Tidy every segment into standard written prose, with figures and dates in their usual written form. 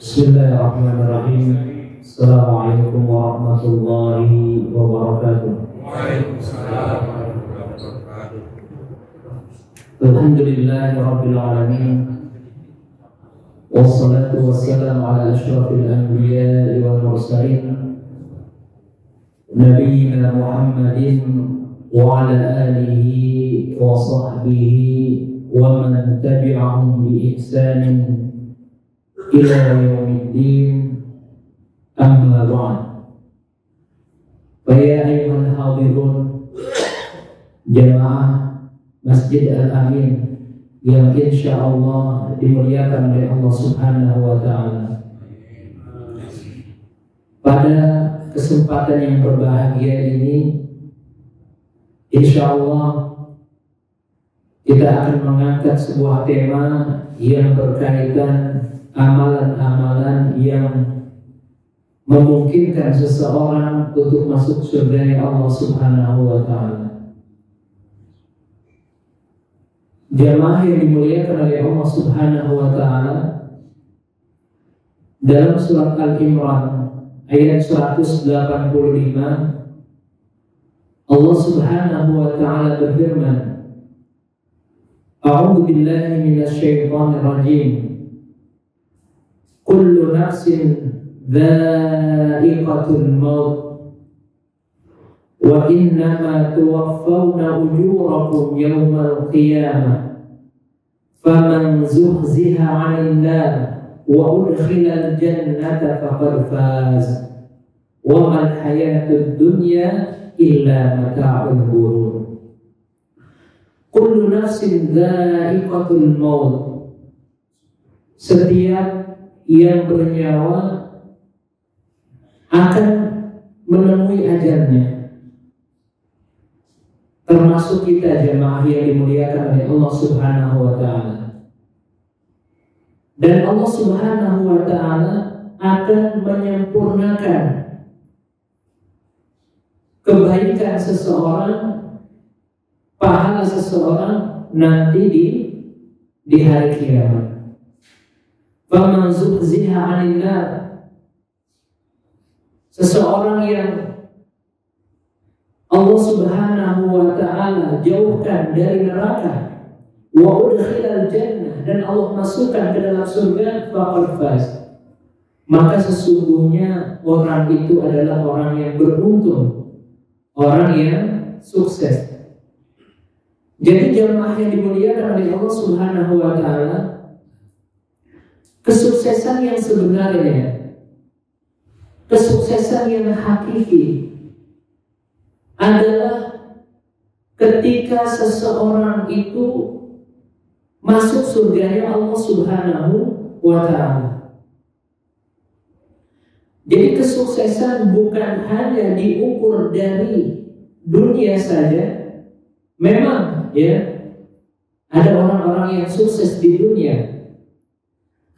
Bismillahirrahmanirrahim. Assalamualaikum warahmatullahi wabarakatuh. Waalaikumsalam warahmatullahi wabarakatuh. Alhamdulillahi rabbil alamin. Wassalatu wassalamu ala asyrafil anbiya'i wal mursalin nabiyyina Muhammadin wa ala alihi wa sahbihi wa man tabi'ahum bi ihsanin ila yaumiddin, amma ba'd. Fa ya ayyuhal hadirun, jamaah Masjid Al-Amin yang insyaallah dimuliakan oleh Allah Subhanahu wa taala. Pada kesempatan yang berbahagia ini, insyaallah kita akan mengangkat sebuah tema yang berkaitan amalan-amalan yang memungkinkan seseorang untuk masuk surga Allah Subhanahu wa taala. Jamaah yang dimuliakan oleh Allah Subhanahu wa taala, dalam surat Al-Imran ayat 185 Allah Subhanahu wa taala berfirman, A'udzu billahi minasy syaithanir rajim. Kullu nafsin dha'iqatul maut wa innama tuwaffawna ujurakum yawmal qiyamah faman zuhziha 'anil nar wa udkhilal jannata faqad faz wa mal hayatud dunya illa mata'ul ghurur. Kullu nafsin dha'iqatul maut. Setiap yang bernyawa akan menemui ajalnya, termasuk kita jemaah yang dimuliakan oleh Allah Subhanahu wa taala. Dan Allah Subhanahu wa taala akan menyempurnakan kebaikan seseorang, pahala seseorang nanti di hari kiamat. Faman zuhziha 'anil nar, seseorang yang Allah Subhanahu wa taala jauhkan dari neraka, wa udkhilal jannah, dan Allah masukkan ke dalam surga, faqad faz, maka sesungguhnya orang itu adalah orang yang beruntung, orang yang sukses. Jadi jamaah yang dimuliakan oleh Allah Subhanahu wa taala, kesuksesan yang sebenarnya, kesuksesan yang hakiki adalah ketika seseorang itu masuk surganya Allah Subhanahu wa ta'ala. Jadi kesuksesan bukan hanya diukur dari dunia saja. Memang ya, ada orang-orang yang sukses di dunia,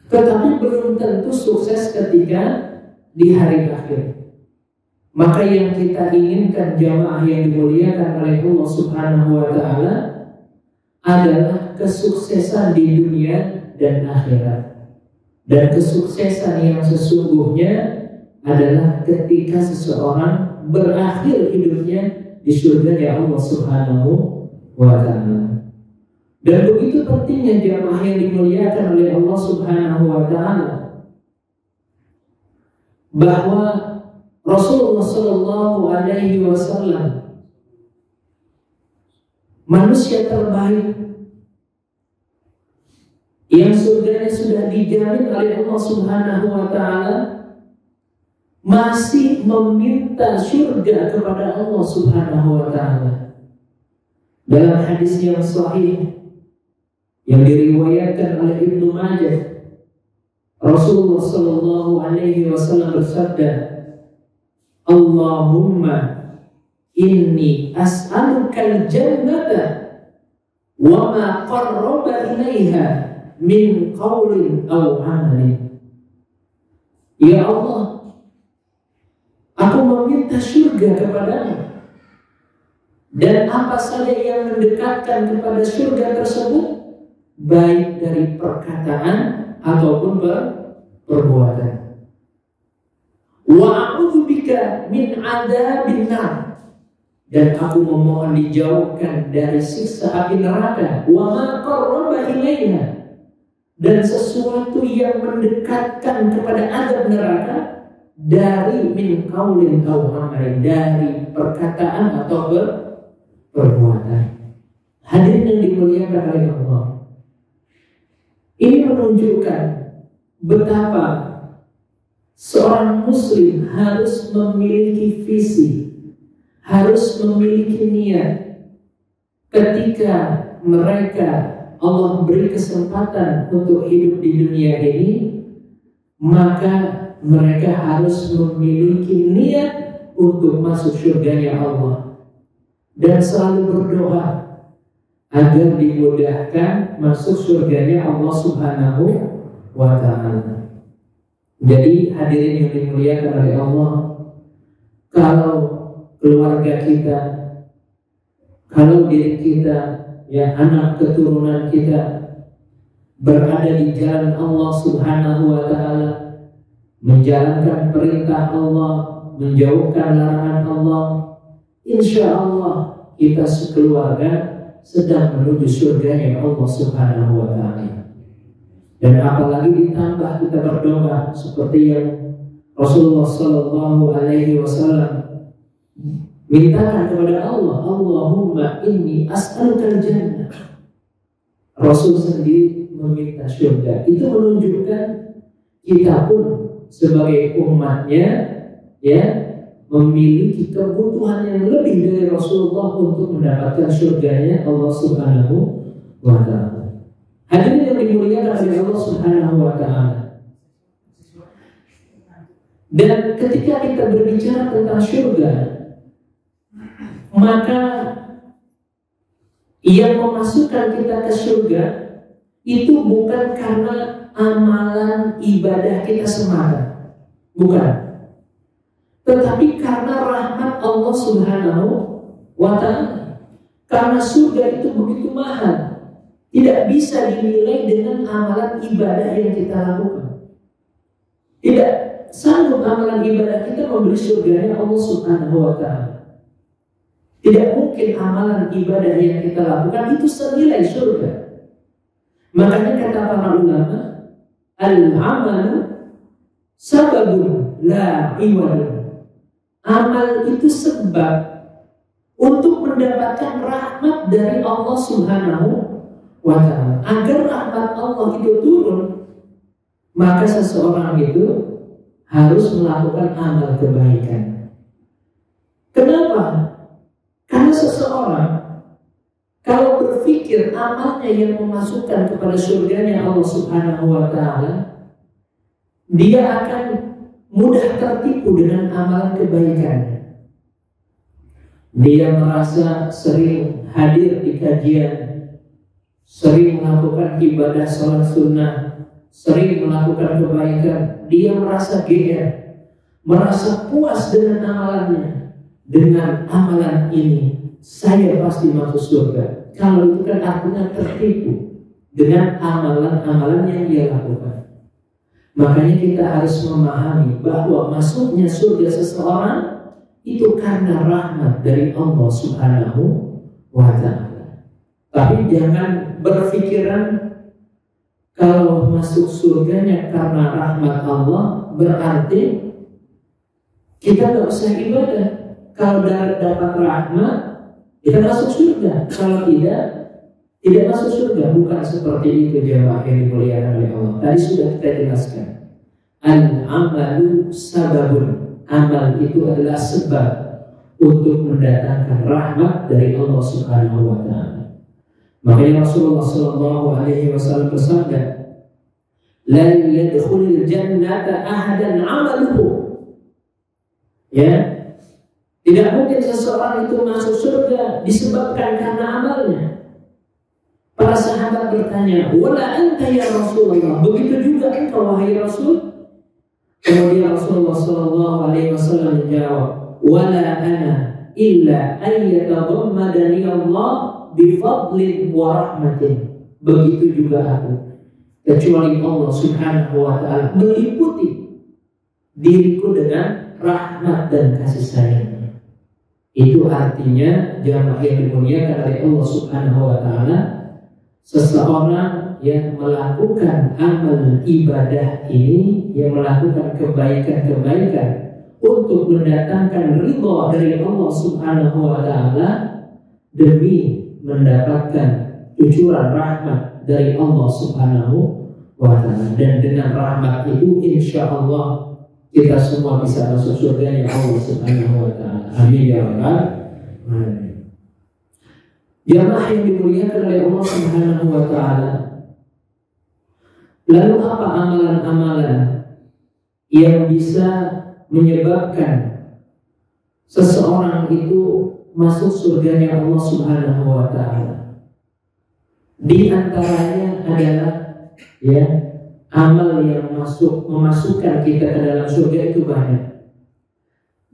tetapi belum tentu sukses ketika di hari akhir. Maka yang kita inginkan jamaah yang dimuliakan oleh Allah Subhanahu wa taala adalah kesuksesan di dunia dan akhirat. Dan kesuksesan yang sesungguhnya adalah ketika seseorang berakhir hidupnya di surga Allah Subhanahu wa taala. Dan begitu pentingnya jamaah yang dimuliakan oleh Allah Subhanahu wa taala bahwa Rasulullah sallallahu alaihi wasallam manusia terbaik yang surganya sudah dijamin oleh Allah Subhanahu wa taala masih meminta surga kepada Allah Subhanahu wa taala. Dalam hadis yang sahih yang diriwayatkan oleh Ibnu Majah, Rasulullah sallallahu alaihi wasallam bersabda, Allahumma inni as'alukal jannata wa ma qarraba ilaiha min qawlin aw amalin. Ya Allah, aku meminta surga kepadamu, dan apa saja yang mendekatkan kepada surga tersebut, baik dari perkataan ataupun perbuatan. Wa a'udzubika min adzabin nar, dan aku memohon dijauhkan dari siksa api neraka. Wa ma qarraba ilaiha, dan sesuatu yang mendekatkan kepada azab neraka, dari min qaulin aw amalin, dari perkataan atau perbuatan. Hadirin yang dimuliakan oleh Allah, ini menunjukkan betapa seorang muslim harus memiliki visi, harus memiliki niat. Ketika mereka Allah beri kesempatan untuk hidup di dunia ini, maka mereka harus memiliki niat untuk masuk surganya Allah, dan selalu berdoa agar dimudahkan masuk surganya Allah Subhanahu wa ta'ala. Jadi hadirin yang dimuliakan oleh Allah, kalau keluarga kita, kalau diri kita, ya anak keturunan kita berada di jalan Allah Subhanahu wa ta'ala, menjalankan perintah Allah, menjauhkan larangan Allah, insya Allah kita sekeluarga sedang menuju surganya Allah Subhanahu wa ta'ala. Dan apalagi ditambah kita berdoa seperti yang Rasulullah sallallahu alaihi wasallam mintakan kepada Allah, Allahumma inni as'alukal jannah. Rasul sendiri meminta surga. Itu menunjukkan kita pun sebagai umatnya, ya, memiliki kebutuhan yang lebih dari Rasulullah untuk mendapatkan surganya Allah Subhanahu wa ta'ala. Hadirin yang dimuliakan oleh Allah Subhanahu wa ta'ala, dan ketika kita berbicara tentang surga, maka yang memasukkan kita ke surga itu bukan karena amalan ibadah kita semata, bukan, tetapi karena rahmat Allah Subhanahu wa ta'ala. Karena surga itu begitu mahal, tidak bisa dinilai dengan amalan ibadah yang kita lakukan. Tidak sanggup amalan ibadah kita membeli surganya Allah Subhanahu wa ta'ala. Tidak mungkin amalan ibadah yang kita lakukan itu senilai surga. Makanya kata para ulama, al-amalu sababun la iwal. Amal itu sebab untuk mendapatkan rahmat dari Allah Subhanahu wa ta'ala. Agar rahmat Allah itu turun, maka seseorang itu harus melakukan amal kebaikan. Kenapa? Karena seseorang kalau berpikir amalnya yang memasukkan kepada surganya Allah Subhanahu wa ta'ala, dia akan mudah tertipu dengan amalan kebaikan. Dia merasa sering hadir di kajian, sering melakukan ibadah salat sunnah, sering melakukan kebaikan. Dia merasa geer, merasa puas dengan amalannya. Dengan amalan ini saya pasti masuk surga. Kalau itu kan artinya tertipu dengan amalan-amalan yang dia lakukan. Makanya kita harus memahami bahwa masuknya surga seseorang itu karena rahmat dari Allah Subhanahu wa ta'ala. Tapi jangan berpikiran kalau masuk surganya karena rahmat Allah berarti kita gak usah ibadah. Kalau dapat rahmat kita masuk surga, kalau tidak masuk surga. Bukan seperti itu jemaah yang dimuliakan oleh Allah. Tadi sudah kita jelaskan, al-amalu sababun, amal itu adalah sebab untuk mendatangkan rahmat dari Allah Subhanahu wa ta'ala. Makanya Rasulullah sallallahu alaihi wasallam bersabda, la yadkhulul jannata ahadan amaluhu. Ya, tidak mungkin seseorang itu masuk surga disebabkan karena amalnya. Para sahabat bertanya, wala anta ya Rasulullah, begitu juga engkau wahai Rasul? Kemudian Rasulullah sallallahu alaihi wasallam menjawab, wala ana illa ayyatadhammadani Allah bifadlin wa rahmatin. Begitu juga aku, kecuali Allah Subhanahu wa ta'ala meliputi diriku dengan rahmat dan kasih sayangnya. Itu artinya jamaah yang dimuliakan oleh Allah Subhanahu wa ta'ala, seseorang yang melakukan amal ibadah ini, yang melakukan kebaikan-kebaikan untuk mendatangkan ridha dari Allah Subhanahu wa ta'ala demi mendapatkan cucuran rahmat dari Allah Subhanahu wa ta'ala. Dan dengan rahmat itu insya Allah kita semua bisa masuk surga ya Allah Subhanahu wa ta'ala. Amin ya rabbal alamin. Jamaah yang dimuliakan oleh Allah Subhanahu wa ta'ala, lalu apa amalan-amalan yang bisa menyebabkan seseorang itu masuk surganya Allah Subhanahu wa ta'ala? Di antaranya adalah amal yang memasukkan kita ke dalam surga itu banyak.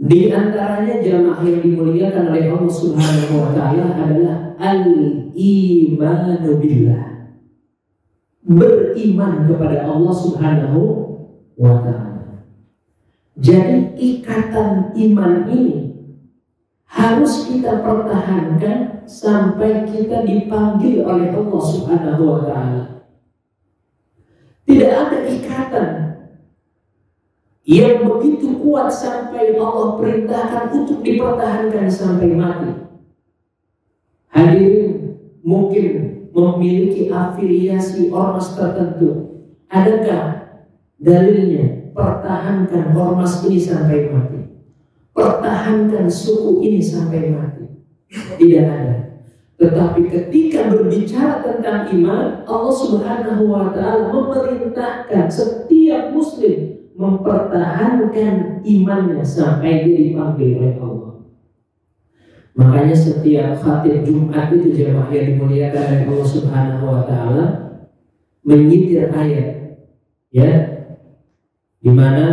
Di antaranya jamaah yang dimuliakan oleh Allah Subhanahu wa ta'ala adalah al-imanu billah, beriman kepada Allah Subhanahu wa ta'ala. Jadi ikatan iman ini harus kita pertahankan sampai kita dipanggil oleh Allah Subhanahu wa ta'ala. Tidak ada ikatan yang begitu kuat sampai Allah perintahkan untuk dipertahankan sampai mati. Hadirin mungkin memiliki afiliasi ormas tertentu. Adakah dalilnya pertahankan ormas ini sampai mati, pertahankan suku ini sampai mati? Tidak ada. Tetapi ketika berbicara tentang iman, Allah Subhanahu wa ta'ala memerintahkan setiap muslim mempertahankan imannya sampai dia dipanggil oleh Allah. Makanya setiap khatib Jumat itu jemaah yang dimuliakan oleh Allah Subhanahu wa ta'ala menyitir ayat, di mana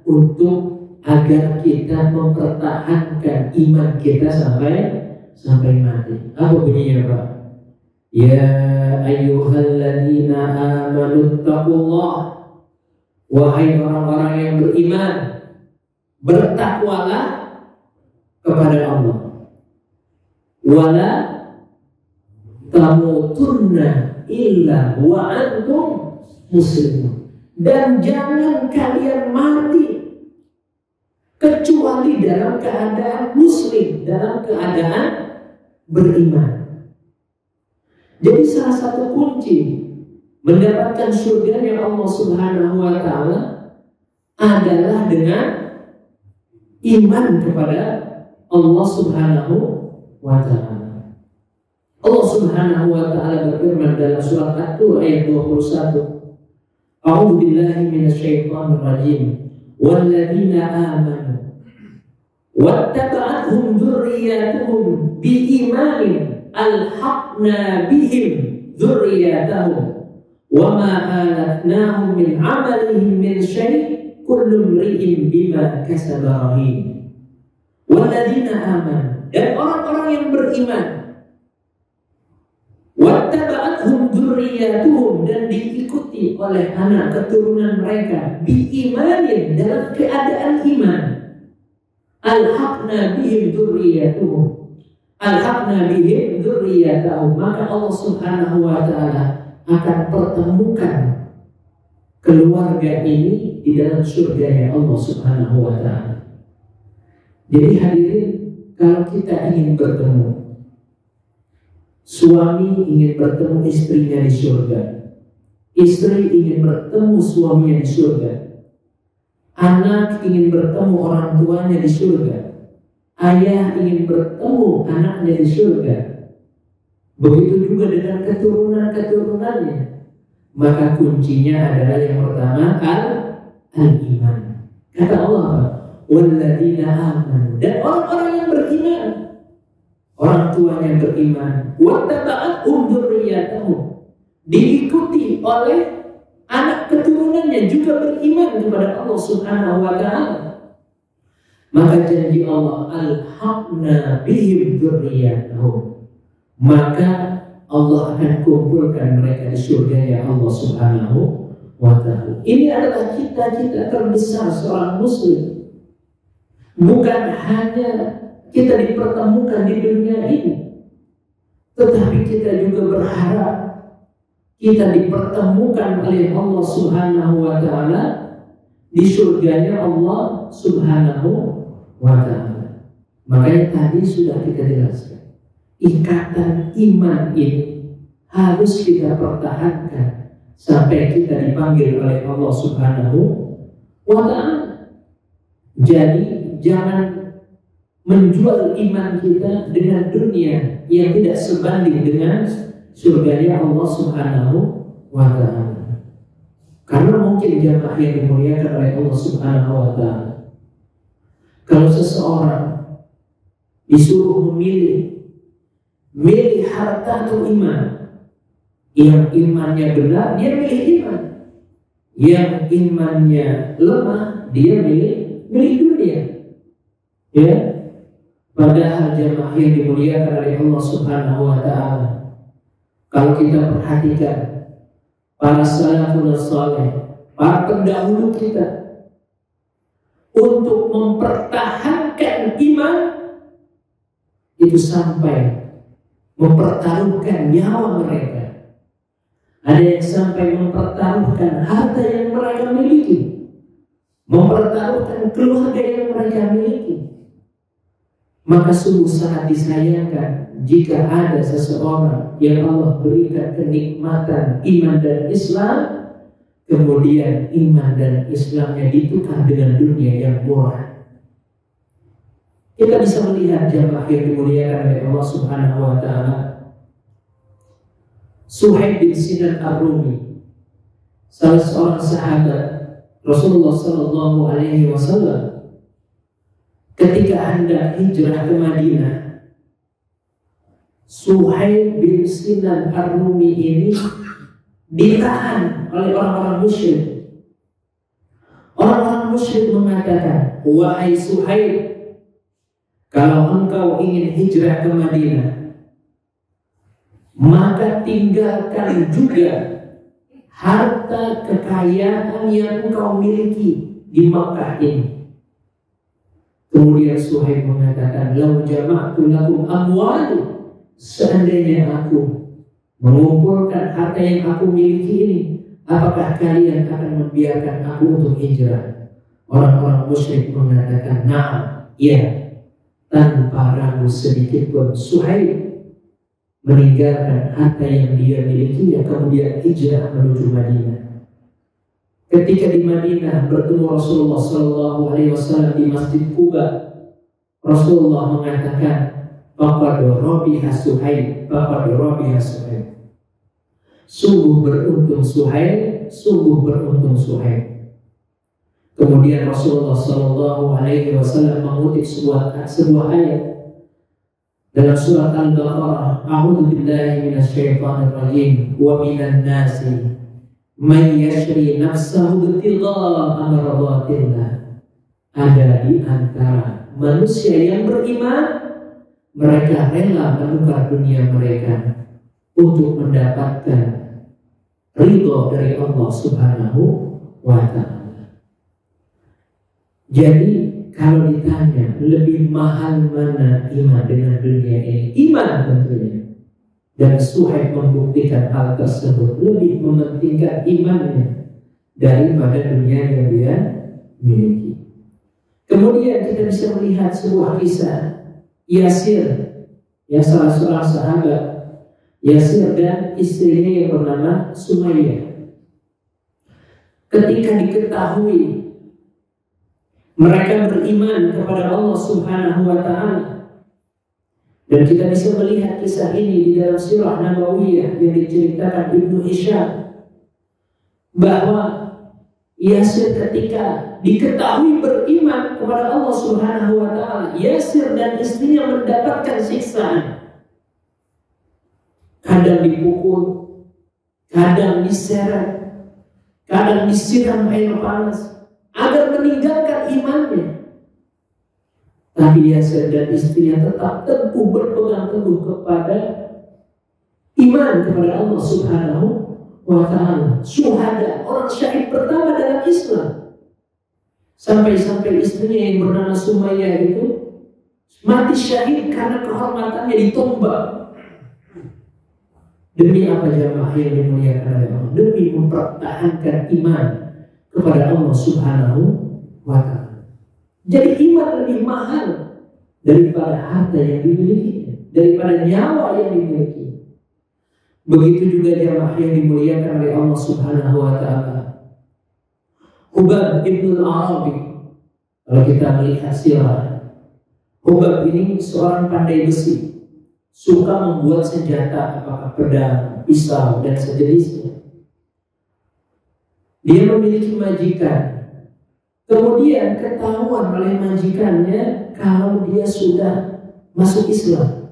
untuk agar kita mempertahankan iman kita sampai mati. Apa bunyinya Pak? Ya ayyuhalladzina amanu taqullah, wahai orang-orang yang beriman, bertakwalah kepada Allah. Wala tamutunna illa wa antum muslimun, dan jangan kalian mati kecuali dalam keadaan muslim, dalam keadaan beriman. Jadi salah satu kunci mendapatkan surganya Allah Subhanahu wa ta'ala adalah dengan iman kepada Allah Subhanahu wa ta'ala. Allah Subhanahu wa ta'ala berfirman dalam surat At-Tur ayat 21, A'udzu billahi minasyaitonir rajim. Walladzina amanu wattaba'athum dzurriyyatuhum biimanin alhaqna bihim dzurriyyatahum wama alatnahum min 'amalihim min syai' kullu imri'in bima kasaba rahin. Walladzina amanu, dan orang-orang yang beriman, wattaba'athum dzurriyyatuhum, dan diikuti oleh anak keturunan mereka, biimanin, dalam keadaan iman, alhaqna bihim dzurriyyatuhum, alhaqna bihim dzurriyyatahum, maka Allah Subhanahu wa ta'ala akan pertemukan keluarga ini di dalam surganya Allah Subhanahu wa ta'ala. Jadi hadirin, kalau kita ingin bertemu, suami ingin bertemu istrinya di surga, istri ingin bertemu suaminya di surga, anak ingin bertemu orang tuanya di surga, ayah ingin bertemu anaknya di surga, begitu juga dengan keturunan-keturunannya. Maka kuncinya adalah yang pertama al-iman. Kata Allah, walladzina amanu, dan orang-orang yang beriman, orang tuanya beriman, wattaba'athum dzurriyyatuhum, diikuti oleh anak keturunannya juga beriman kepada Allah Subhanahu wa ta'ala. Maka janji Allah, alhaqna bihim dzurriyyatahum, maka Allah akan kumpulkan mereka di surganya Allah Subhanahu wa ta'ala. Ini adalah cita-cita terbesar seorang muslim. Bukan hanya kita dipertemukan di dunia ini, tetapi kita juga berharap kita dipertemukan oleh Allah Subhanahu wa ta'ala di surganya Allah Subhanahu wa ta'ala. Makanya tadi sudah kita jelaskan, ikatan iman ini harus kita pertahankan sampai kita dipanggil oleh Allah Subhanahu wa ta'ala. Jadi jangan menjual iman kita dengan dunia yang tidak sebanding dengan surganya Allah Subhanahu wa ta'ala. Karena mungkin jamaah yang dimuliakan oleh Allah Subhanahu wa ta'ala, kalau seseorang disuruh milih harta atau iman, yang imannya benar dia milih iman, yang imannya lemah dia milih dunia. Ya, padahal jamaah yang dimuliakan oleh Allah Subhanahu wa ta'ala, kalau kita perhatikan para salafun saleh, para pendahulu kita, untuk mempertahankan iman itu sampai mempertaruhkan nyawa mereka. Ada yang sampai mempertaruhkan harta yang mereka miliki, mempertaruhkan keluarga yang mereka miliki. Maka sungguh sangat disayangkan jika ada seseorang yang Allah berikan kenikmatan iman dan Islam, kemudian iman dan Islamnya ditukar dengan dunia yang murah. Kita bisa melihat jamaah yang dimuliakan oleh Allah Subhanahu wa ta'ala, Suhaib bin Sinan Ar-Rumi, salah seorang sahabat Rasulullah sallallahu alaihi wasallam, ketika hendak hijrah ke Madinah, Suhaib bin Sinan Ar-Rumi ini ditahan oleh orang-orang musyrik. Orang-orang musyrik mengatakan, wahai Suhaib, kalau engkau ingin hijrah ke Madinah, maka tinggalkan juga harta kekayaan yang engkau miliki di Makkah ini. Kemudian Suhaib mengatakan, lau jama'tu lakum amwali, seandainya aku mengumpulkan harta yang aku miliki ini, apakah kalian akan membiarkan aku untuk hijrah? Orang-orang musyrik mengatakan, na'am, iya. Tanpa ragu sedikit pun Suhaib meninggalkan harta yang dia miliki, kemudian hijrah menuju Madinah. Ketika di Madinah bertemu Rasulullah SAW di Masjid Quba, Rasulullah mengatakan, faqad rabiha Suhaib, faqad rabiha Suhaib. Sungguh beruntung Suhaib, sungguh beruntung Suhaib. Kemudian Rasulullah SAW mengutip sebuah ayat dalam surat Al-Baqarah, A'udzu billahi minasyaitonir rajim, wa minan nasi may yashri nafsahu ibtigha'a mardatillah. Ada di antara manusia yang beriman, mereka rela menukar dunia mereka untuk mendapatkan ridho dari Allah Subhanahu wa ta'ala. Jadi kalau ditanya lebih mahal mana iman dengan dunia ini, iman tentunya. Dan Suhaib membuktikan hal tersebut, lebih mementingkan imannya daripada dunia yang dia miliki. Kemudian kita bisa melihat sebuah kisah Yasir, yang salah seorang sahabat, Yasir dan istrinya yang bernama Sumayyah. Ketika diketahui mereka beriman kepada Allah Subhanahu wa ta'ala, dan kita bisa melihat kisah ini di dalam sirah Nabawiyah yang diceritakan Ibnu Hisham, bahwa Yasir ketika diketahui beriman kepada Allah Subhanahu wa ta'ala, Yasir dan istrinya mendapatkan siksaan. Kadang dipukul, kadang diseret, kadang disiram air panas agar meninggalkan imannya. Tapi Yasir dan istrinya tetap teguh berpegang teguh kepada iman kepada Allah Subhanahu wa ta'ala. Syuhada, orang syahid pertama dalam Islam. Sampai-sampai istrinya yang bernama Sumayyah itu mati syahid karena kehormatannya ditombak. Demi apa jamaah yang dimuliakan oleh Allah? Demi mempertahankan iman kepada Allah Subhanahu wa ta'ala. Jadi iman lebih mahal daripada harta yang dimiliki, daripada nyawa yang dimiliki. Begitu juga jamaah yang dimuliakan oleh Allah Subhanahu wa ta'ala. Hubab ibn al-Arabi, kalau kita melihat sirah, Hubab ini seorang pandai besi, suka membuat senjata, apakah pedang, pisau, dan sejenisnya. Dia memiliki majikan. Kemudian ketahuan oleh majikannya kalau dia sudah masuk Islam.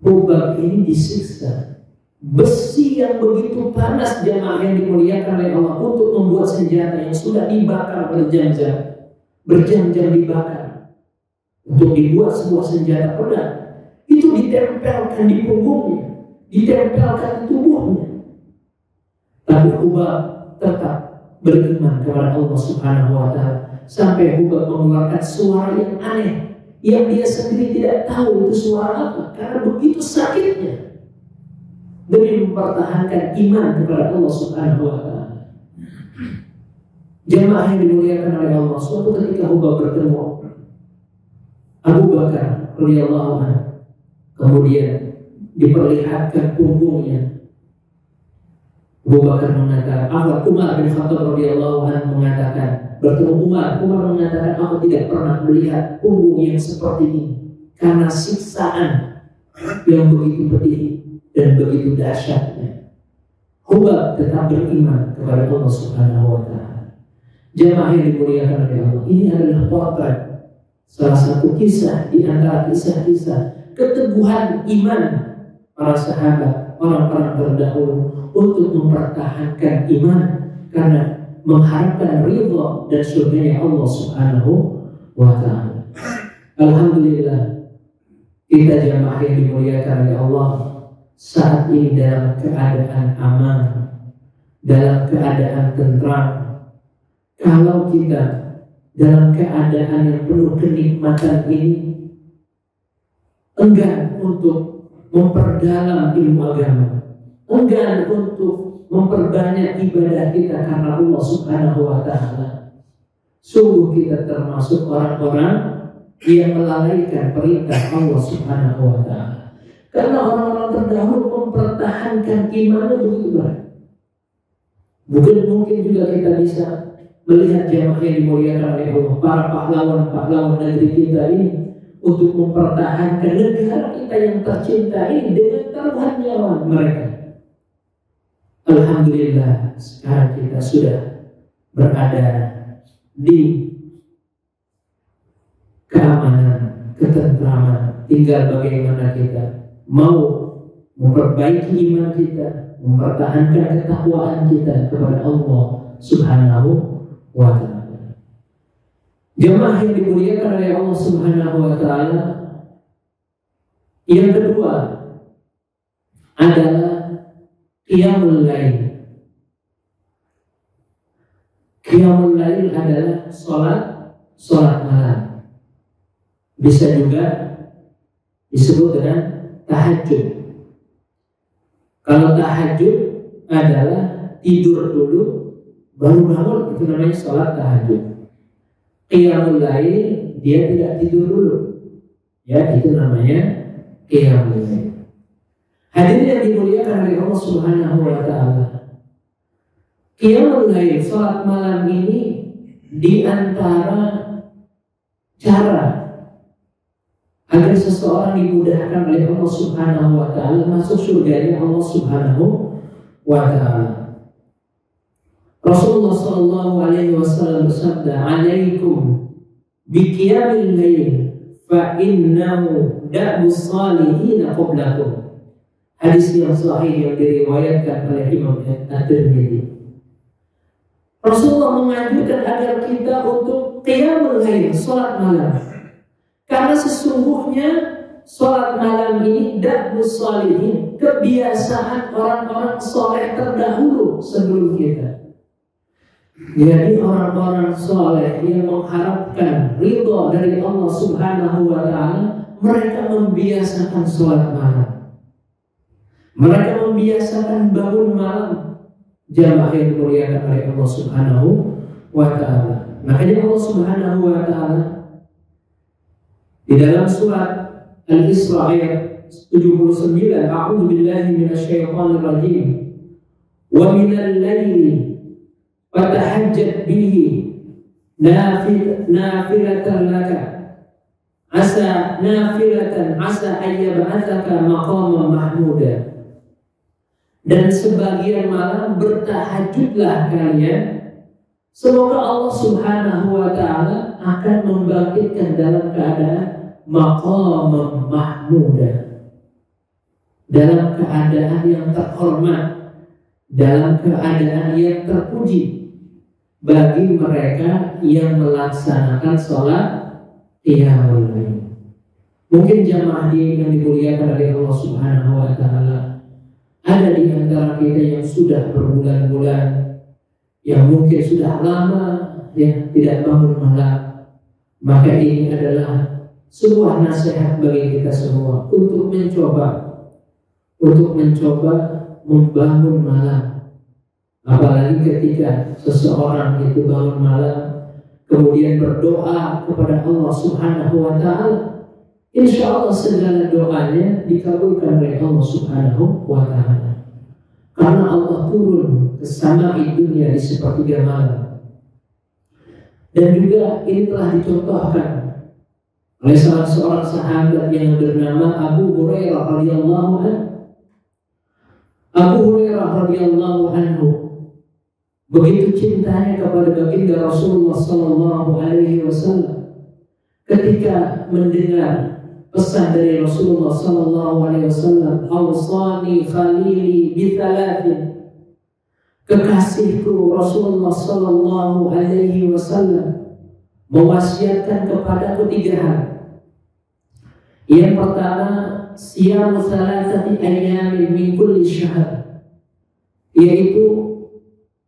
Hubab ini disiksa. Besi yang begitu panas jamaah yang dimuliakan oleh Allah untuk membuat senjata yang sudah dibakar berjam-jam dibakar untuk dibuat sebuah senjata pedang, itu ditempelkan di punggungnya, ditempelkan di tubuhnya. Tapi Hubab tetap beriman kepada Allah Subhanahu wa ta'ala sampai Hubab mengeluarkan suara yang aneh yang dia sendiri tidak tahu itu suara apa, karena begitu sakitnya, demi mempertahankan iman kepada Allah Subhanahu wa ta'ala. Jemaah yang dimuliakan oleh Allah, suatu ketika Hubab bertemu Abu Bakar radhiyallahu anhu, kemudian diperlihatkan punggungnya. Abu Bakar mengatakan, Umar bin Khattab radhiyallahu anhu mengatakan, bertemu Umar mengatakan, aku tidak pernah melihat punggung yang seperti ini karena siksaan yang begitu pedih dan begitu dahsyatnya. Hubab tetap beriman kepada Allah Subhanahu wa ta'ala. Jemaah yang dimuliakan oleh Allah, ini adalah potret, salah satu kisah di antara kisah-kisah keteguhan iman para sahabat, orang-orang terdahulu untuk mempertahankan iman karena mengharapkan ridha dan surganya Allah Subhanahu wa ta'ala. Alhamdulillah, kita jemaah yang dimuliakan oleh Allah saat ini dalam keadaan aman, dalam keadaan tentram. Kalau kita dalam keadaan yang penuh kenikmatan ini enggan untuk memperdalam ilmu agama, enggan untuk memperbanyak ibadah kita karena Allah Subhanahu wa ta'ala, sungguh kita termasuk orang-orang yang melalaikan perintah Allah Subhanahu wa ta'ala. Karena orang-orang terdahulu mempertahankan imannya begitu baik. Mungkin juga kita bisa melihat jamaah yang dimuliakan oleh Allah, para pahlawan negeri kita ini, untuk mempertahankan negara kita yang tercinta ini dengan taruhan nyawa mereka. Alhamdulillah, sekarang kita sudah berada di keamanan, ketentraman. Tinggal bagaimana kita mau memperbaiki iman kita, mempertahankan ketakwaan kita kepada Allah Subhanahu wa ta'ala. Jemaah yang dimuliakan oleh Allah Subhanahu wa ta'ala, yang kedua adalah qiyamul lail. Qiyamul lail adalah sholat malam. Bisa juga disebut dengan tahajud. Kalau tahajud adalah tidur dulu baru bangun, itu namanya sholat tahajud. Qiyamul lail dia tidak tidur dulu, ya, itu namanya qiyamul lail. Hadirin yang dimuliakan oleh Allah Subhanahu wa ta'ala, qiyamul lail, sholat malam ini di antara cara agar seseorang dimudahkan oleh Allah Subhanahu wa ta'ala masuk surganya Allah Subhanahu wa ta'ala. Rasulullah sallallahu alaihi wasallam bersabda, "Alaikum biqiyamil lail fa innahu da'bus salihin qablakum." Hadis yang sahih yang diriwayatkan oleh Imam At-Tirmidzi. Rasulullah menganjurkan agar kita untuk qiyamul lail, salat malam. Karena sesungguhnya sholat malam ini da'bus shalihin, kebiasaan orang-orang soleh terdahulu sebelum kita. Jadi orang-orang soleh yang mengharapkan ridha dari Allah Subhanahu wa Ta'ala, mereka membiasakan sholat malam. Mereka membiasakan bangun malam. Jamaah yang dimuliakan oleh Allah Subhanahu wa Ta'ala. Makanya Allah Subhanahu wa Ta'ala di dalam surat Al-Isra ayat 79, A'udzu billahi minasyaitonir rajim. Wa minal laili fatahajjat bihi nafilatan laka asa ayyab'atsaka maqaman mahmuda. Dan sebagian malam bertahajudlah kalian, semoga Allah Subhanahu wa Ta'ala akan membangkitkan dalam keadaan maqaman mahmuda, dalam keadaan yang terhormat, dalam keadaan yang terpuji bagi mereka yang melaksanakan sholat qiyamul lail. Mungkin jamaah yang dimuliakan oleh Allah Subhanahu wa Ta'ala, ada di antara kita yang sudah berbulan-bulan, yang mungkin sudah lama ya tidak bangun malam. Maka ini adalah sebuah nasihat bagi kita semua untuk mencoba membangun malam. Apalagi ketika seseorang itu bangun malam kemudian berdoa kepada Allah Subhanahu wa Ta'ala, insya Allah segala doanya dikabulkan oleh Allah Subhanahu wa Ta'ala. Karena Allah turun ke sama'i dunia di sepertiga malam. Dan juga ini telah dicontohkan oleh salah seorang sahabat yang bernama Abu Hurairah radhiyallahu anhu. Abu Hurairah radhiyallahu anhu begitu cintanya kepada baginda Rasulullah sallallahu alaihi wasallam, ketika mendengar pesan dari Rasulullah sallallahu alaihi wasallam, "Awsani khalili bi thalathin." Kekasihku Rasulullah sallallahu alaihi wasallam mewasiatkan kepadaku 3 hal. Yang pertama, siyamu thalathati ayyamin min kulli syahr, yaitu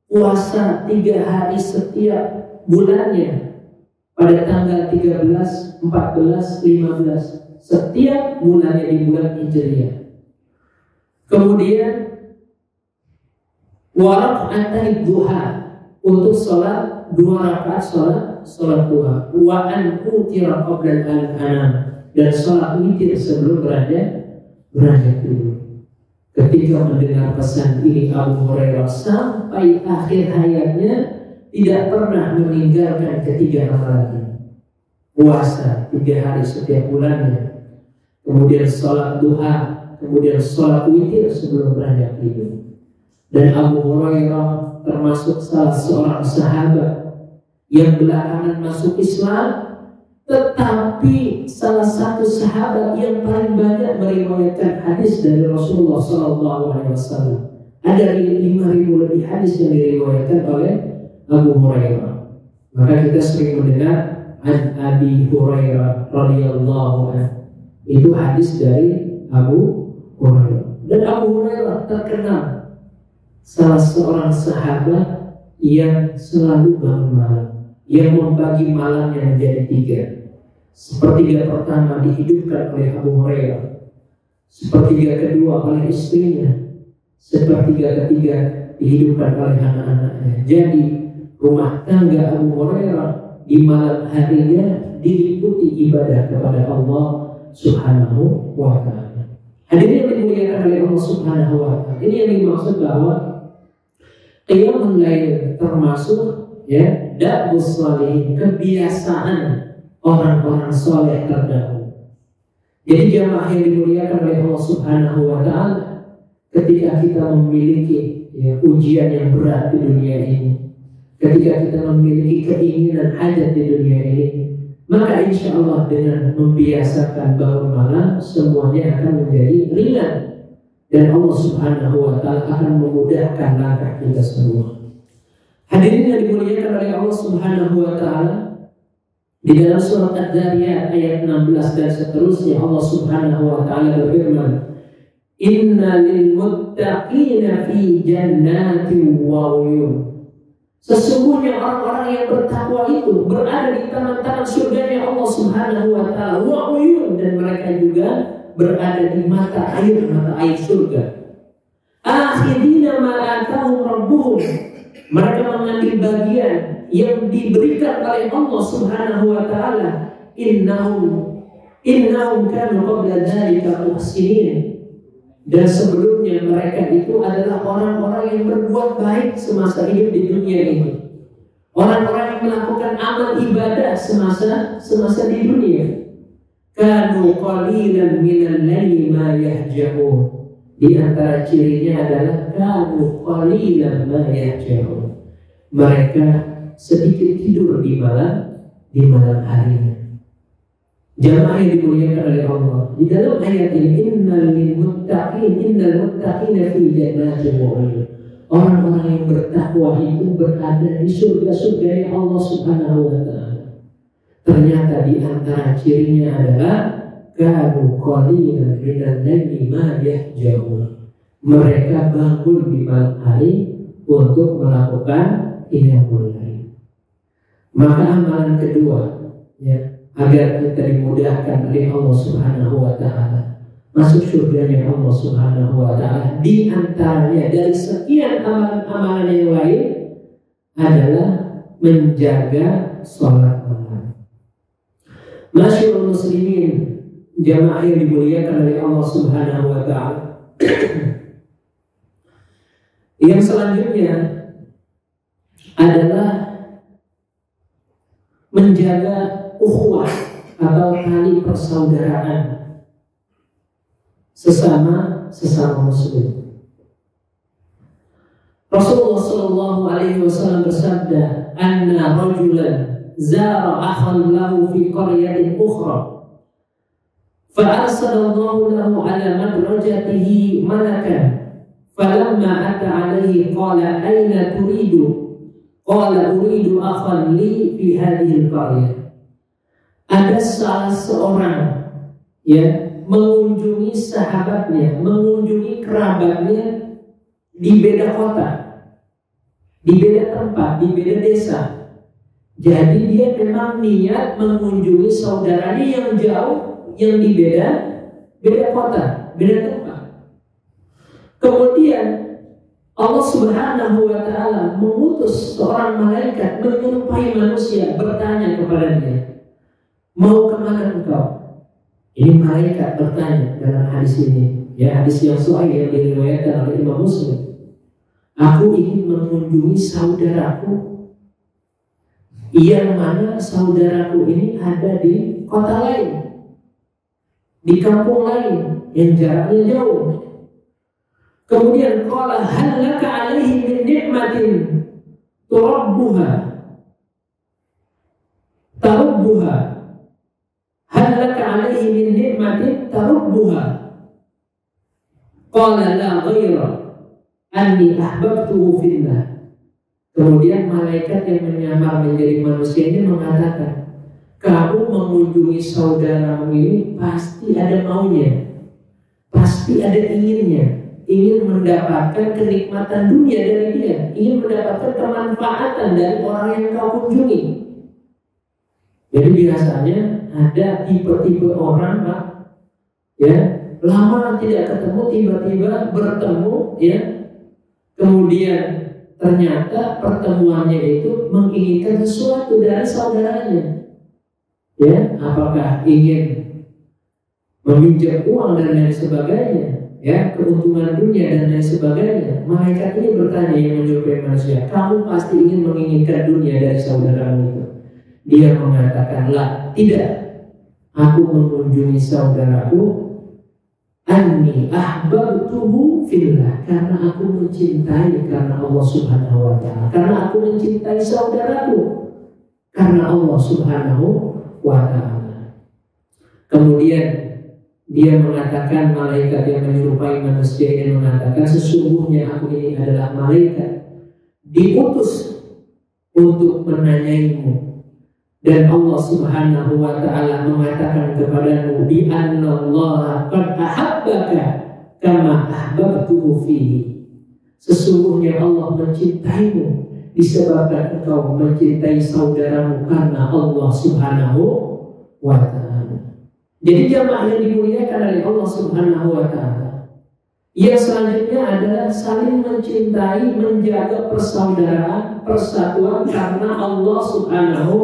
puasa 3 hari setiap bulannya pada tanggal 13, 14, 15 setiap bulannya di bulan Hijriah. Kemudian warak'atai duha, untuk sholat 2 rakaat sholat duha. Wa an utira qabla al-anam, dan sholat witir sebelum beranjak tidur. Ketika mendengar pesan ini, Abu Hurairah sampai akhir hayatnya tidak pernah meninggalkan ketiga hal ini. Puasa 3 hari setiap bulannya, kemudian sholat duha, kemudian sholat witir sebelum beranjak tidur. Dan Abu Hurairah termasuk salah seorang sahabat yang belakangan masuk Islam, tetapi salah satu sahabat yang paling banyak meriwayatkan hadis dari Rasulullah SAW. Ada 5.000 lebih hadis yang diriwayatkan oleh Abu Hurairah. Maka kita sering mendengar an Abi Hurairah radhiyallahu anhu. Itu hadis dari Abu Hurairah. Dan Abu Hurairah terkenal salah seorang sahabat yang selalu bangun malam, yang membagi malamnya menjadi 3. Sepertiga pertama dihidupkan oleh Abu Hurairah, sepertiga kedua oleh istrinya, sepertiga ketiga dihidupkan oleh anak-anaknya. Jadi rumah tangga Abu Hurairah di malam harinya diliputi ibadah kepada Allah Subhanahu wa Ta'ala. Hadirin yang dimuliakan oleh Allah Subhanahu wa Ta'ala, ini yang dimaksud bahwa qiyamul lail termasuk ya da'bus shalihin, kebiasaan orang-orang soleh terdahulu. Jadi jamaah yang dimuliakan oleh Allah Subhanahu wa Ta'ala, ketika kita memiliki ujian yang berat di dunia ini, ketika kita memiliki keinginan hajat di dunia ini, maka insya Allah dengan membiasakan bangun malam semuanya akan menjadi ringan, dan Allah Subhanahu wa Ta'ala akan memudahkan langkah kita semua. Hadirin yang dimuliakan oleh Allah Subhanahu wa Ta'ala, Di dalam surat Ad-Dzariyat ayat 16 dan seterusnya Allah Subhanahu wa taala berfirman, "Inna lil muttaqina fi jannatin wa uyun." Sesungguhnya orang-orang yang bertakwa itu berada di taman-taman surganya Allah Subhanahu wa taala, wa uyun, dan mereka juga berada di mata air surga. Akhidina ma atahum rabbuhum, mereka mengambil bagian yang diberikan oleh Allah Subhanahu wa taala. Innahum kanu qabla dzalika muhsinin, dan sebelumnya mereka itu adalah orang-orang yang berbuat baik semasa hidup di dunia ini. Orang-orang yang melakukan amal ibadah semasa di dunia. Kanu qalilan minal laili ma yahja'un. Di antara cirinya adalah kanu qalilan ma yahja'un. Mereka sedikit tidur di malam harinya. Jamaah yang dimuliakan oleh Allah, di dalam ayat ini innal muttaqina fi jannatin wa uyun. Orang-orang yang bertakwa itu berada di surga-surga Allah Subhanahu wa taala. Ternyata di antara cirinya adalah kanu qalilan minal laili ma yahja'un. Mereka bangun di malam hari untuk melakukan qiyamul lail. Maka amalan kedua, ya, agar kita dimudahkan oleh Allah Subhanahu wa taala masuk surganya Allah Subhanahu wa taala, di antaranya dari sekian amalan-amalan yang lain adalah menjaga sholat malam. Masyaallah muslimin, jamaah yang dimuliakan oleh Allah Subhanahu wa taala. Yang selanjutnya adalah menjaga ukhuwah atau tali persaudaraan sesama muslim. Rasulullah sallallahu alaihi wasallam bersabda, "Anna rajulan zara akhan lahu fi qaryatin ukhra, fa arsalallahu lahu ala madrajatihi malakan, falamma ata alaihi qala aina turidu? Qala uridu akhan li fi hadhihi al-qaryah." Ada salah seorang, ya, mengunjungi sahabatnya, mengunjungi kerabatnya di beda kota, di beda tempat, di beda desa. Jadi dia memang niat mengunjungi saudaranya yang jauh, yang di beda kota, beda tempat. Kemudian Allah Subhanahu wa taala mengutus seorang malaikat menyerupai manusia, bertanya kepadanya, "Mau kemana engkau?" Ini malaikat bertanya dalam hadis ini, ya, hadis yang sahih yang diriwayatkan oleh Imam Muslim. "Aku ingin mengunjungi saudaraku yang mana saudaraku ini ada di kota lain, di kampung lain yang jaraknya jauh." Kemudian qala hal laka alaihi min ni'matin turabbuha hal laka alaihi min ni'matin tarubbuha? Qala la ghaira anni ahbabtuhu fillah. Kemudian malaikat yang menyamar menjadi manusia ini mengatakan, "Kamu mengunjungi saudaramu ini pasti ada maunya, pasti ada inginnya, ingin mendapatkan kenikmatan dunia dari dia, ingin mendapatkan kemanfaatan dari orang yang kau kunjungi." Jadi biasanya ada tipe-tipe orang, Pak, ya, lama tidak ketemu, tiba-tiba bertemu, ya, kemudian ternyata pertemuannya itu menginginkan sesuatu dari saudaranya, ya, apakah ingin meminjam uang dan lain sebagainya, ya, keuntungan dunia dan lain sebagainya. Malaikat ini bertanya yang menyerupai manusia, "Kamu pasti ingin menginginkan dunia dari saudaramu itu?" Dia mengatakan, "La, tidak. Aku mengunjungi saudaraku anni ahbabtuhu fillah, karena aku mencintai karena Allah Subhanahu wa taala, karena aku mencintai saudaraku karena Allah Subhanahu wa taala." Kemudian dia mengatakan, malaikat yang menyerupai manusia ini mengatakan, "Sesungguhnya aku ini adalah malaikat diutus untuk menanyaimu Dan Allah Subhanahu wa ta'ala mengatakan kepadamu, bi annallaha qad ahabbaka kama ahbabtuhu fihi. Sesungguhnya Allah mencintaimu disebabkan engkau mencintai saudaramu karena Allah Subhanahu wa ta'ala. Jadi jamaah yang dimuliakan oleh Allah Subhanahu wa ta'ala, yang selanjutnya adalah saling mencintai, menjaga persaudaraan, persatuan karena Allah Subhanahu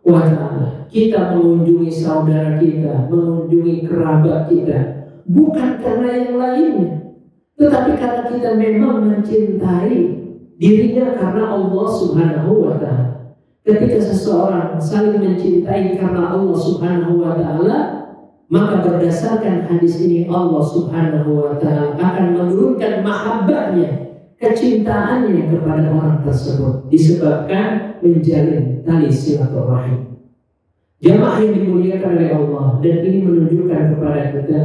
wa ta'ala. Kita mengunjungi saudara kita, mengunjungi kerabat kita, bukan karena yang lainnya, tetapi karena kita memang mencintai dirinya karena Allah Subhanahu wa ta'ala. Ketika seseorang saling mencintai karena Allah Subhanahu wa ta'ala, maka berdasarkan hadis ini Allah Subhanahu wa ta'ala akan menurunkan mahabbahnya, kecintaannya kepada orang tersebut disebabkan menjalin tali silaturahim. Jamaah yang dimuliakan oleh Allah, dan ini menunjukkan kepada kita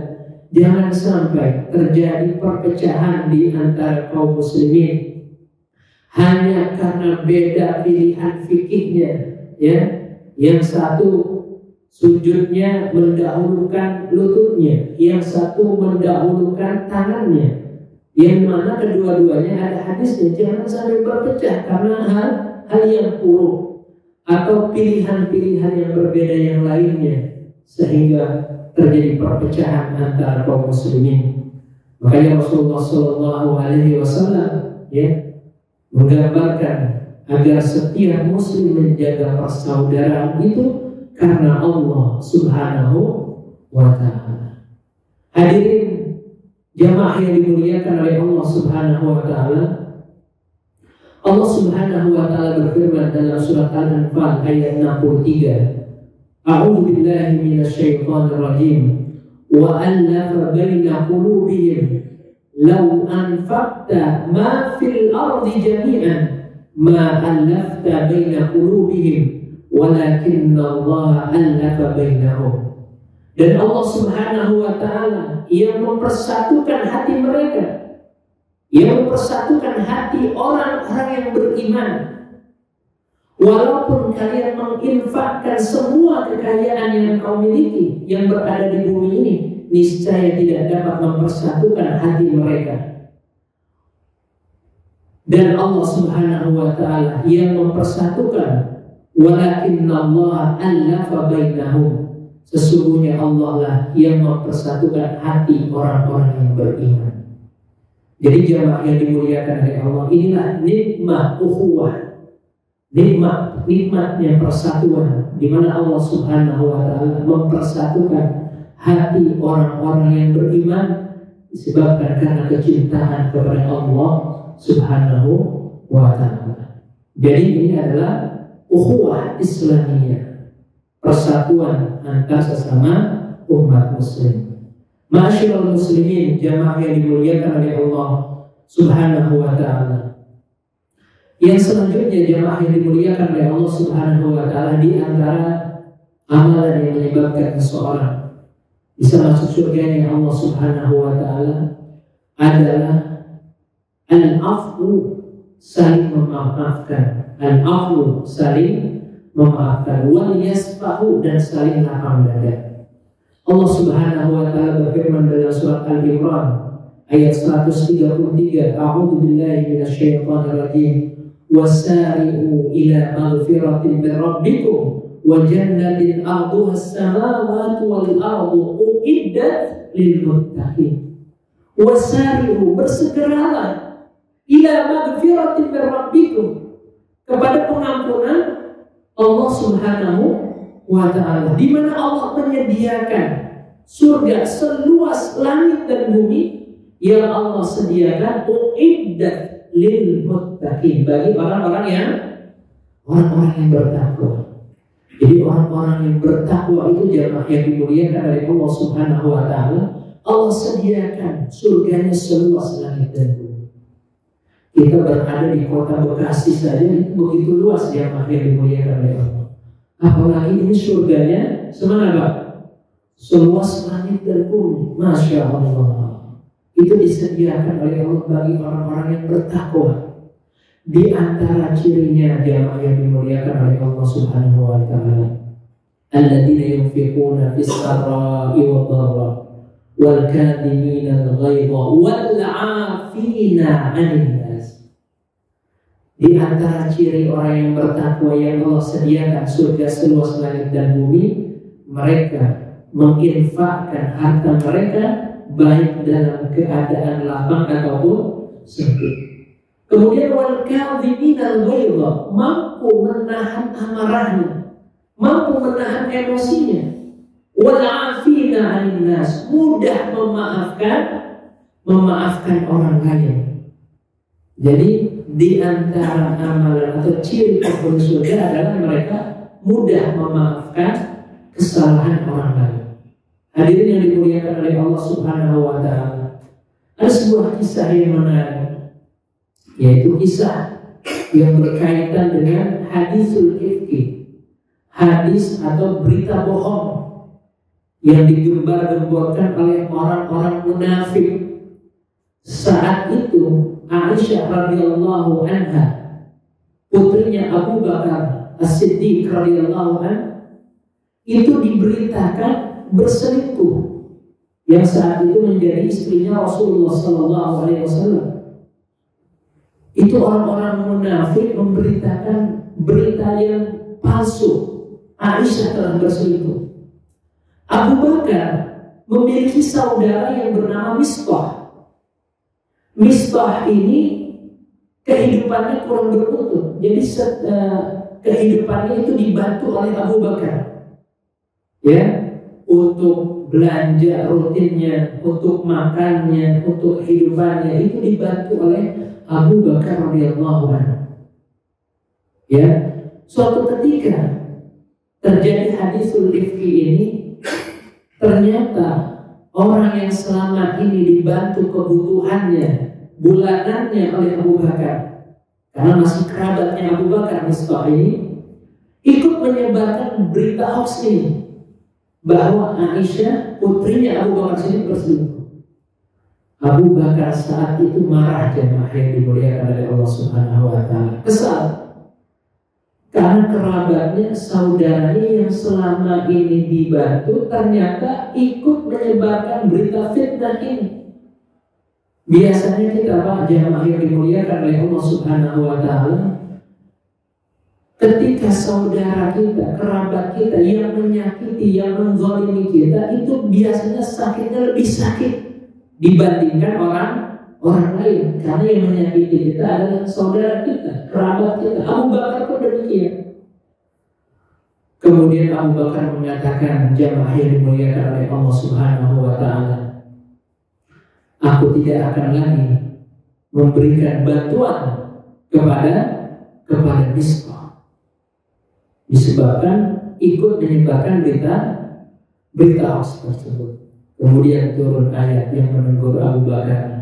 jangan sampai terjadi perpecahan di antara kaum muslimin hanya karena beda pilihan fikihnya, ya. Yang satu sujudnya mendahulukan lututnya, yang satu mendahulukan tangannya, yang mana kedua-duanya ada hadisnya. Jangan sampai berpecah karena hal yang buruk atau pilihan-pilihan yang berbeda yang lainnya, sehingga terjadi perpecahan antara kaum muslimin. Makanya Rasulullah Shallallahu Alaihi Wasallam menggambarkan agar setiap muslim menjaga persaudaraan itu karena Allah Subhanahu wa ta'ala. Hadirin jamaah yang dimuliakan oleh Allah Subhanahu wa ta'ala, Allah Subhanahu wa ta'ala berfirman dalam surat Al-Anfal ayat 63, A'udzu billahi minasyaitonir rajim, wa allafa baina qulubihim law anfaqta ma fil ardi jami'an ma allafta baina qulubihim walakinna Allah allafa bainahum. Dan Allah Subhanahu wa ta'ala yang mempersatukan hati mereka, yang mempersatukan hati orang-orang yang beriman. Walaupun kalian menginfakkan semua kekayaan yang kau miliki yang berada di bumi ini, niscaya tidak dapat mempersatukan hati mereka. Dan Allah Subhanahu wa ta'ala yang mempersatukan, walakinna Allah allafa bainahum. Sesungguhnya Allah lah yang mempersatukan hati orang-orang yang beriman. Jadi jamaah yang dimuliakan oleh Allah, inilah nikmat ukhuwah, nikmatnya persatuan, di mana Allah Subhanahu wa ta'ala mempersatukan hati orang-orang yang beriman disebabkan karena kecintaan kepada Allah Subhanahu wa ta'ala. Jadi ini adalah ukhuwah Islamiyah, persatuan antar sesama umat muslim. Ma'asyiral muslimin, jamaah yang dimuliakan oleh Allah Subhanahu wa ta'ala. Yang selanjutnya jamaah yang dimuliakan oleh Allah Subhanahu wa ta'ala, di antara amalan yang menyebabkan seseorang bisa masuk surganya Allah Subhanahu wa ta'ala adalah al-afwu, saling memaafkan. Al-afwu, saling memaafkan. Wal yasfahu, dan saling lapang dada. Allah Subhanahu wa ta'ala berfirman dalam surat Al-Imran ayat 133, A'udzu billahi minasyaitonir rajim, wasari'u ila maghfiratin min rabbikum wa jannatin 'arduha as-samawati wal ardu uiddat lil muttaqin. Wasari'u, bersegeralah, ila maghfiratin min rabbikum, kepada pengampunan Allah Subhanahu wa ta'ala, di mana Allah menyediakan surga seluas langit dan bumi yang Allah sediakan uiddat lil muttaqin, bagi orang-orang yang bertakwa. Jadi orang-orang yang bertakwa itu jamaah yang dimuliakan oleh Allah Subhanahu wa ta'ala, Allah sediakan surganya seluas langit dan bumi. Kita berada di kota Bekasi saja itu begitu luas jamaah yang dimuliakan oleh Allah. Apalagi ini surganya semana Pak? Seluas langit dan bumi. Masya Allah. Itu disediakan oleh Allah bagi orang-orang yang bertakwa. Di antara cirinya jamaah yang dimuliakan oleh Allah Subhanahu wa taala, alladzina yunfiquna fis sarra'i wad dharra wal kadhimina al-ghaidha wal 'afina 'anil nas. Di antara ciri orang yang bertakwa yang Allah sediakan surga seluas langit dan bumi, mereka menginfakkan harta mereka baik dalam keadaan lapang ataupun sempit. Kemudian wal kadhimina al-ghaidha, mampu menahan amarahnya, mampu menahan emosinya. Wal 'afina 'anil nas, mudah memaafkan orang lain. Jadi di antara amalan atau ciri penghuni surga adalah mereka mudah memaafkan kesalahan orang lain. Hadirin yang dimuliakan oleh Allah Subhanahu wa taala, ada sebuah kisah yang menarik, yaitu kisah yang berkaitan dengan hadisul ifki, hadis atau berita bohong yang digembar-gemborkan oleh orang-orang munafik. Saat itu Aisyah radhiyallahu anha, putrinya Abu Bakar As-Siddiq radhiyallahu anhu, itu diberitakan berselingkuh, yang saat itu menjadi istrinya Rasulullah sallallahu alaihi wasallam. Itu orang-orang munafik memberitakan berita yang palsu, Aisyah telah berselingkuh. Abu Bakar memiliki saudara yang bernama Mistah. Mistah ini kehidupannya kurang bermutu, jadi kehidupannya itu dibantu oleh Abu Bakar, ya, untuk belanja rutinnya, untuk makannya, untuk kehidupannya itu dibantu oleh Abu Bakar radhiyallahu anhu. Ya, suatu ketika terjadi hadisul ifki ini, ternyata orang yang selama ini dibantu kebutuhannya bulanannya oleh Abu Bakar, karena masih kerabatnya Abu Bakar Mistah ini, ikut menyebarkan berita hoax ini bahwa Aisyah putrinya Abu Bakar ini berselingkuh. Abu Bakar saat itu marah, jemaah yang dimuliakan oleh Allah Subhanahu wa taala, kesal karena kerabatnya, saudaranya yang selama ini dibantu ternyata ikut menyebarkan berita fitnah ini. Biasanya kita, Pak, jemaah yang dimuliakan oleh Allah Subhanahu wa taala, ketika saudara kita, kerabat kita yang menyakiti, yang menzalimi kita, itu biasanya sakitnya lebih sakit dibandingkan orang lain, karena yang menyakiti kita adalah saudara kita, kerabat kita. Abu Bakar pun demikian. Kemudian Abu Bakar mengatakan, jemaah yang dimuliakan oleh Allah Subhanahu wa taala, aku tidak akan lagi memberikan bantuan kepada Mistah, disebabkan ikut menyebarkan berita hoax tersebut. Kemudian turun ayat yang menegur Abu Bakar,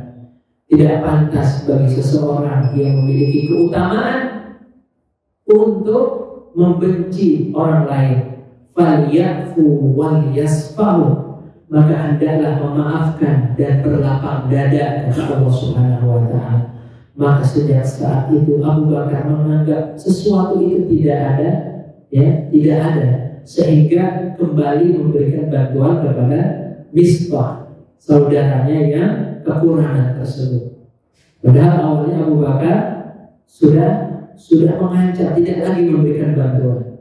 tidak pantas bagi seseorang yang memiliki keutamaan untuk membenci orang lain. Falyafu wal yasfahu, maka hendaklah memaafkan dan berlapang dada, kata Allah Subhanahu wa taala. Maka sejak saat itu Abu Bakar menganggap sesuatu itu tidak ada, sehingga kembali memberikan bantuan kepada Mistah, saudaranya yang kekurangan tersebut. Padahal awalnya Abu Bakar sudah mengancam tidak lagi memberikan bantuan.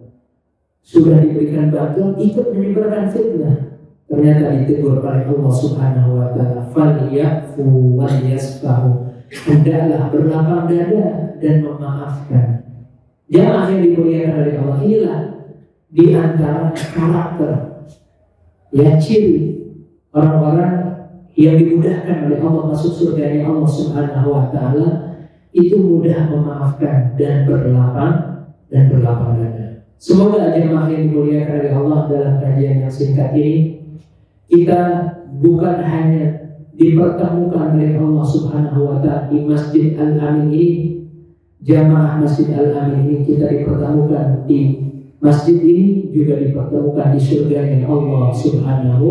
Sudah diberikan bantuan, ikut menyebarkan fitnah. Ternyata ditegur oleh Allah Subhanahu wa taala, falyafu wal yasfahu, hendaklah berlapang dada dan memaafkan. Jamaah yang dimuliakan oleh Allah, inilah di antara karakter, ciri orang-orang yang dimudahkan oleh Allah masuk surga Allah Subhanahu wa taala, itu mudah memaafkan dan berlapang dada. Semoga jemaah yang dimuliakan oleh Allah, dalam kajian yang singkat ini kita bukan hanya dipertemukan oleh Allah Subhanahu wa taala di Masjid Al-Amin ini, jamaah Masjid Al-Amin ini kita dipertemukan di masjid ini, juga dipertemukan di surga Allah Subhanahu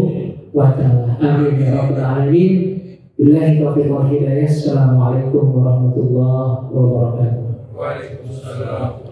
wa ta'ala. Amin ya rabbal alamin. Billahi taufiq wal hidayah. Assalamualaikum warahmatullahi wabarakatuh. Waalaikumsalam.